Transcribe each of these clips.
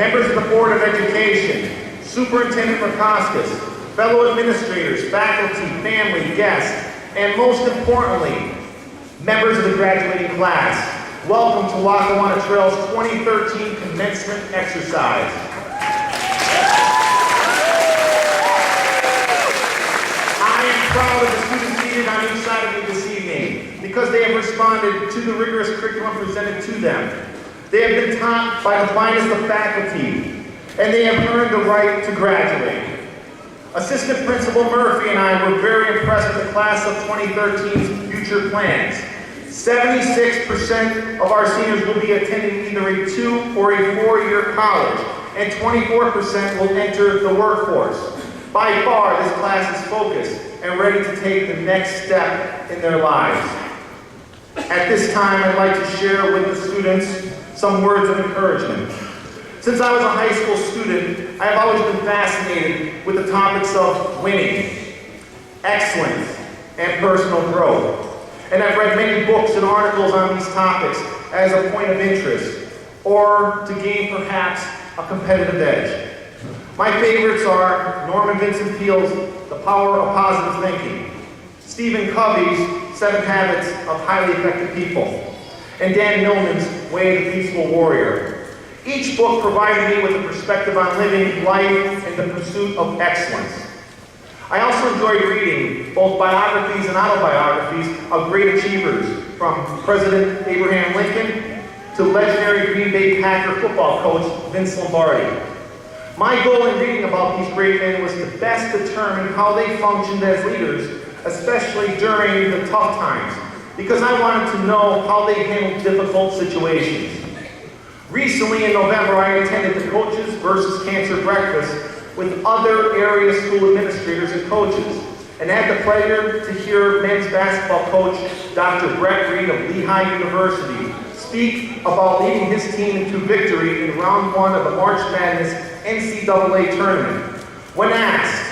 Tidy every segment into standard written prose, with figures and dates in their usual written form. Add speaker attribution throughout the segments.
Speaker 1: members of the Board of Education, Superintendent Rakauskas, fellow administrators, faculty, family, guests, and most importantly, members of the graduating class. Welcome to Lackawanna Trail's 2013 commencement exercise. I am proud of the students seated on each side of me this evening because they have responded to the rigorous curriculum presented to them. They have been taught by the finest of faculty, and they have earned the right to graduate. Assistant Principal Murphy and I were very impressed with the class of 2013's future plans. 76% of our seniors will be attending either a 2- or a 4-year college, and 24% will enter the workforce. By far, this class is focused and ready to take the next step in their lives. At this time, I'd like to share with the students some words of encouragement. Since I was a high school student, I have always been fascinated with the topics of winning, excellence, and personal growth. And I've read many books and articles on these topics as a point of interest, or to gain perhaps a competitive edge. My favorites are Norman Vincent Peale's The Power of Positive Thinking, Stephen Covey's 7 Habits of Highly Effective People, and Dan Millman's Way of the Peaceful Warrior. Each book provided me with a perspective on living life in the pursuit of excellence. I also enjoyed reading both biographies and autobiographies of great achievers, from President Abraham Lincoln to legendary Green Bay Packer football coach Vince Lombardi. My goal in reading about these great men was to best determine how they functioned as leaders, especially during the tough times, because I wanted to know how they handled difficult situations. Recently in November, I attended the Coaches versus Cancer Breakfast with other area school administrators and coaches, and had the pleasure to hear men's basketball coach Dr. Brett Reed of Lehigh University speak about leading his team to victory in round 1 of the March Madness NCAA tournament. When asked,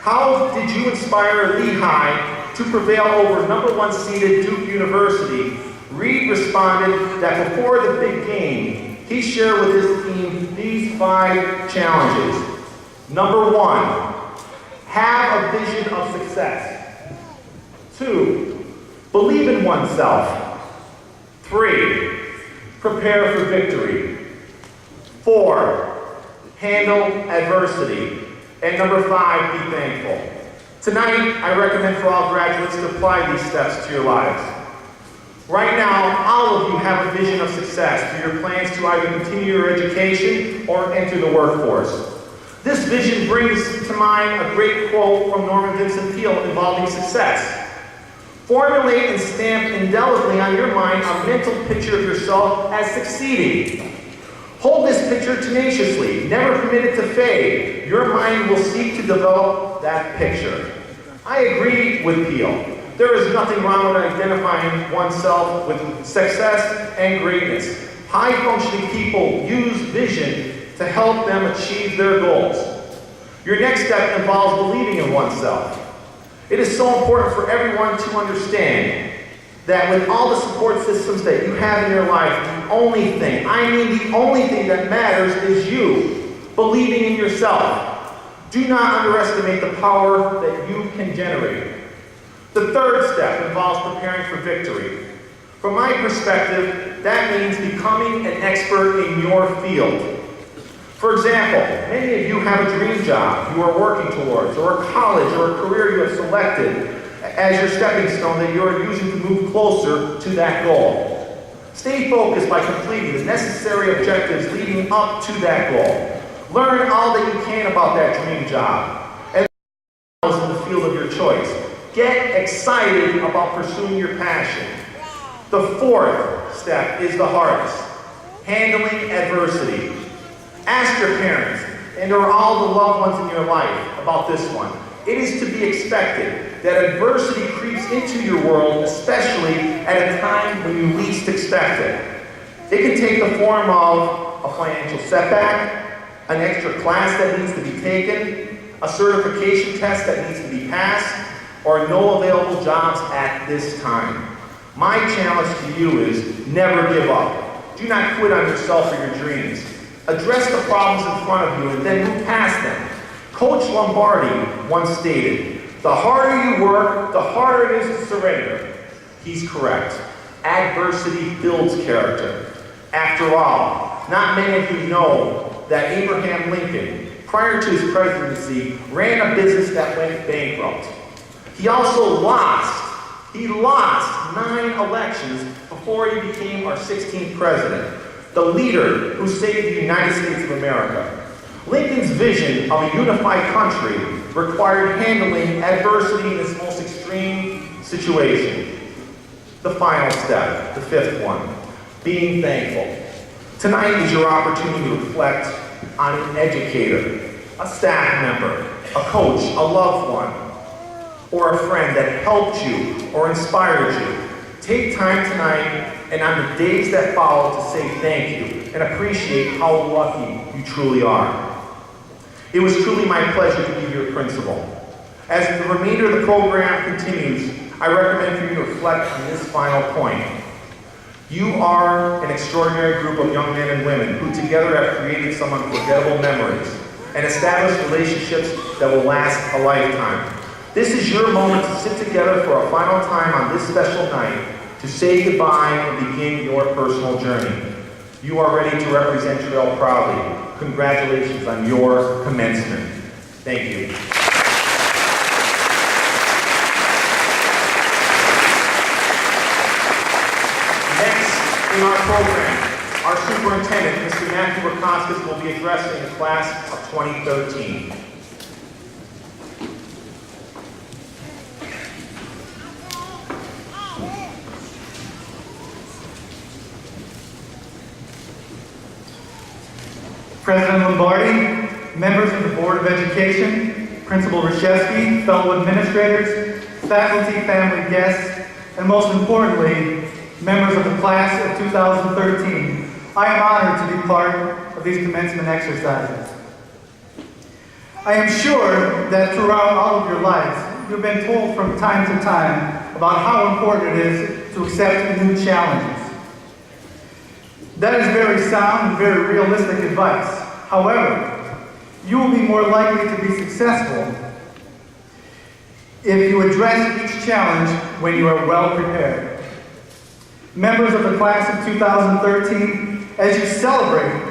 Speaker 1: how did you inspire Lehigh to prevail over #1 seeded Duke University, Reed responded that before the big game, he shared with his team these 5 challenges. Number 1, have a vision of success. 2, believe in oneself. 3, prepare for victory. 4, handle adversity. And number 5, be thankful. Tonight, I recommend for all graduates to apply these steps to your lives. Right now, all of you have a vision of success for your plans to either continue your education or enter the workforce. This vision brings to mind a great quote from Norman Vincent Peale involving success. Formulate and stamp indelibly on your mind a mental picture of yourself as succeeding. Hold this picture tenaciously, never permit it to fade. Your mind will seek to develop that picture. I agree with Peale. There is nothing wrong with identifying oneself with success and greatness. High-functioning people use vision to help them achieve their goals. Your next step involves believing in oneself. It is so important for everyone to understand that with all the support systems that you have in your life, the only thing that matters is you, believing in yourself. Do not underestimate the power that you can generate. The third step involves preparing for victory. From my perspective, that means becoming an expert in your field. For example, many of you have a dream job you are working towards, or a college or a career you have selected as your stepping stone that you are using to move closer to that goal. Stay focused by completing the necessary objectives leading up to that goal. Learn all that you can about that dream job and in the field of your choice. Get excited about pursuing your passion. The fourth step is the hardest, handling adversity. Ask your parents and/or all the loved ones in your life about this one. It is to be expected that adversity creeps into your world, especially at a time when you least expect it. It can take the form of a financial setback, an extra class that needs to be taken, a certification test that needs to be passed, or no available jobs at this time. My challenge to you is never give up. Do not quit on yourself or your dreams. Address the problems in front of you and then move past them. Coach Lombardi once stated, "The harder you work, the harder it is to surrender." He's correct. Adversity builds character. After all, not many of you know that Abraham Lincoln, prior to his presidency, ran a business that went bankrupt. He also lost 9 elections before he became our 16th president, the leader who saved the United States of America. Lincoln's vision of a unified country required handling adversity in its most extreme situation. The final step, the 5th one, being thankful. Tonight is your opportunity to reflect on an educator, a staff member, a coach, a loved one, or a friend that helped you or inspired you. Take time tonight and on the days that follow to say thank you and appreciate how lucky you truly are. It was truly my pleasure to be your principal. As the remainder of the program continues, I recommend for you to reflect on this final point. You are an extraordinary group of young men and women who together have created some unforgettable memories and established relationships that will last a lifetime. This is your moment to sit together for a final time on this special night to say goodbye and begin your personal journey. You are ready to represent Trail proudly. Congratulations on your commencement. Thank you. In our program, our superintendent, Mr. Matthew Rakauskas, will be addressing the class of 2013.
Speaker 2: President Lombardi, members of the Board of Education, Principal Rushefski, fellow administrators, faculty, family, guests, and most importantly, members of the class of 2013, I am honored to be part of these commencement exercises. I am sure that throughout all of your lives, you've been told from time to time about how important it is to accept new challenges. That is very sound and very realistic advice. However, you will be more likely to be successful if you address each challenge when you are well prepared. Members of the class of 2013, as you celebrate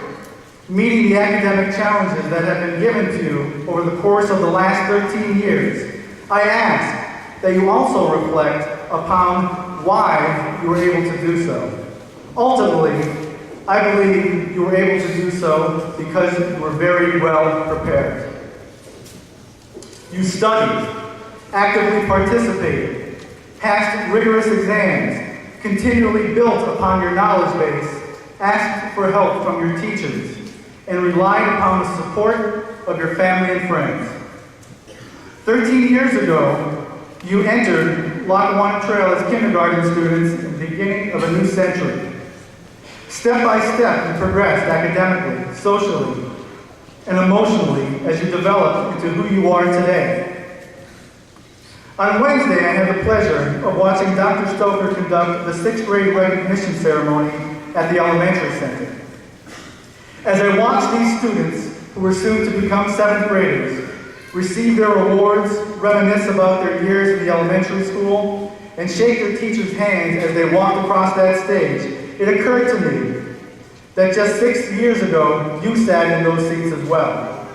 Speaker 2: meeting the academic challenges that have been given to you over the course of the last 13 years, I ask that you also reflect upon why you were able to do so. Ultimately, I believe you were able to do so because you were very well prepared. You studied, actively participated, passed rigorous exams, continually built upon your knowledge base, asked for help from your teachers, and relied upon the support of your family and friends. 13 years ago, you entered Lackawanna Trail as kindergarten students at the beginning of a new century. Step by step, you progressed academically, socially, and emotionally as you developed into who you are today. On Wednesday, I had the pleasure of watching Dr. Stoker conduct the 6th grade recognition ceremony at the elementary center. As I watched these students, who were soon to become 7th graders, receive their awards, reminisce about their years in the elementary school, and shake their teachers' hands as they walked across that stage, it occurred to me that just 6 years ago, you sat in those seats as well.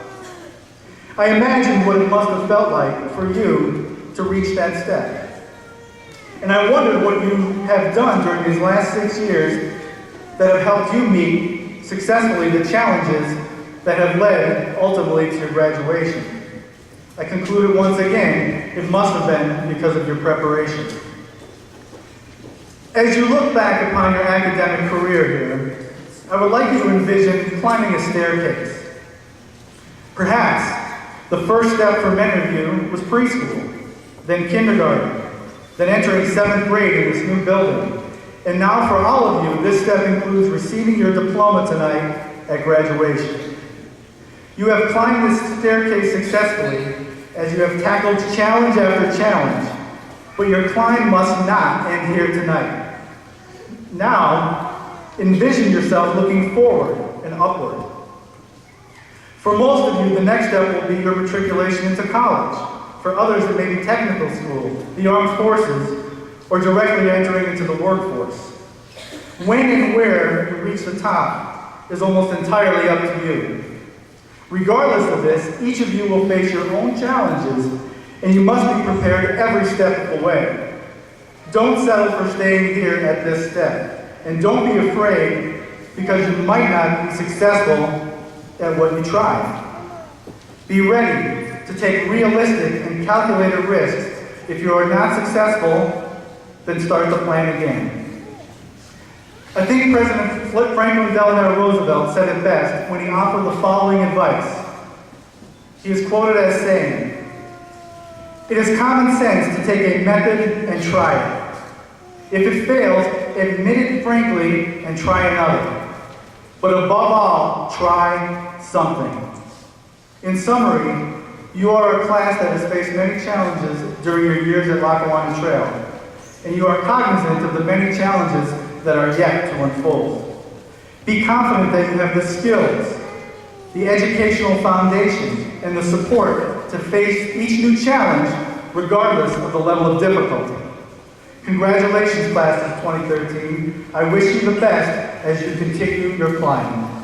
Speaker 2: I imagined what it must have felt like for you to reach that step. And I wondered what you have done during these last 6 years that have helped you meet successfully the challenges that have led ultimately to your graduation. I concluded once again, it must have been because of your preparation. As you look back upon your academic career here, I would like you to envision climbing a staircase. Perhaps the first step for many of you was preschool, then kindergarten, then entering 7th grade in this new building. And now for all of you, this step includes receiving your diploma tonight at graduation. You have climbed this staircase successfully as you have tackled challenge after challenge, but your climb must not end here tonight. Now, envision yourself looking forward and upward. For most of you, the next step will be your matriculation into college. For others, it may be technical school, the armed forces, or directly entering into the workforce. When and where you reach the top is almost entirely up to you. Regardless of this, each of you will face your own challenges, and you must be prepared every step of the way. Don't settle for staying here at this step, and don't be afraid because you might not be successful at what you try. Be ready to take realistic and calculated risks. If you are not successful, then start the plan again. I think President Franklin Delano Roosevelt said it best when he offered the following advice. He is quoted as saying, "It is common sense to take a method and try it. If it fails, admit it frankly and try another. But above all, try something." In summary, you are a class that has faced many challenges during your years at Lackawanna Trail, and you are cognizant of the many challenges that are yet to unfold. Be confident that you have the skills, the educational foundation, and the support to face each new challenge, regardless of the level of difficulty. Congratulations, class of 2013. I wish you the best as you continue your climb.